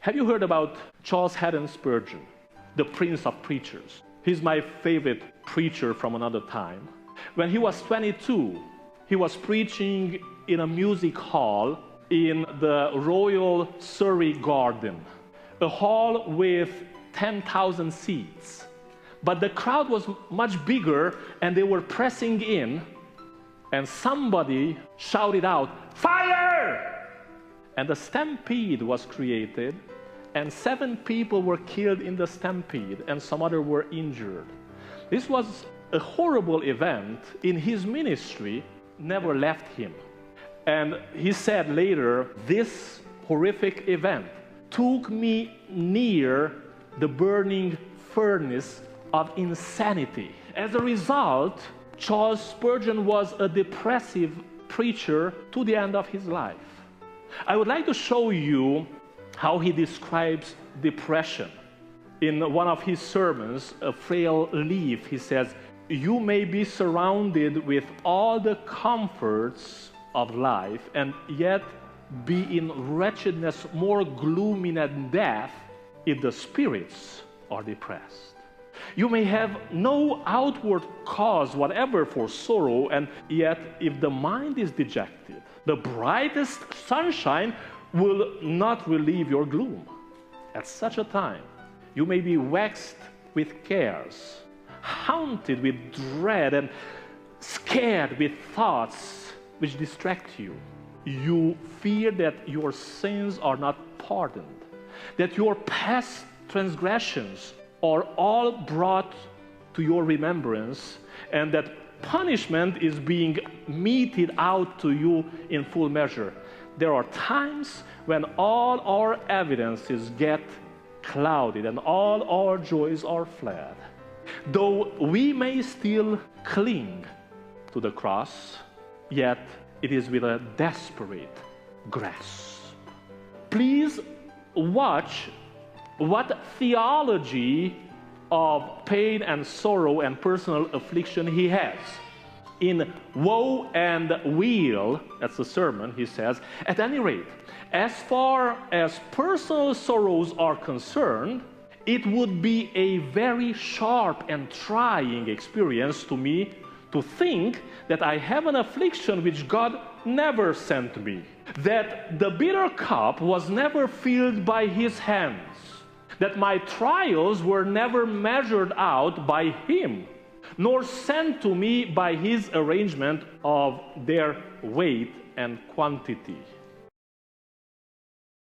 Have you heard about Charles Spurgeon, the Prince of Preachers? He's my favorite preacher from another time. When he was 22, he was preaching in a music hall in the Royal Surrey Garden, a hall with 10,000 seats. But the crowd was much bigger and they were pressing in, and somebody shouted out, "Fire!" And a stampede was created, and 7 people were killed in the stampede and some others were injured. This was a horrible event. In his ministry, never left him. And he said later, this horrific event took me near the burning furnace of insanity. As a result, Charles Spurgeon was a depressive preacher to the end of his life. I would like to show you how he describes depression. In one of his sermons, A Frail Leaf, he says, "You may be surrounded with all the comforts of life and yet be in wretchedness more gloomy than death if the spirits are depressed. You may have no outward cause whatever for sorrow, and yet if the mind is dejected, the brightest sunshine will not relieve your gloom. At such a time, you may be vexed with cares, haunted with dread, and scared with thoughts which distract you. You fear that your sins are not pardoned, that your past transgressions are all brought to your remembrance, and that punishment is being meted out to you in full measure. There are times when all our evidences get clouded and all our joys are fled. Though we may still cling to the cross, yet it is with a desperate grasp." Please watch what theology of pain and sorrow and personal affliction he has. In Woe and Weal, that's the sermon, he says, "At any rate, as far as personal sorrows are concerned, it would be a very sharp and trying experience to me to think that I have an affliction which God never sent me, that the bitter cup was never filled by His hands, that my trials were never measured out by Him, nor sent to me by His arrangement of their weight and quantity."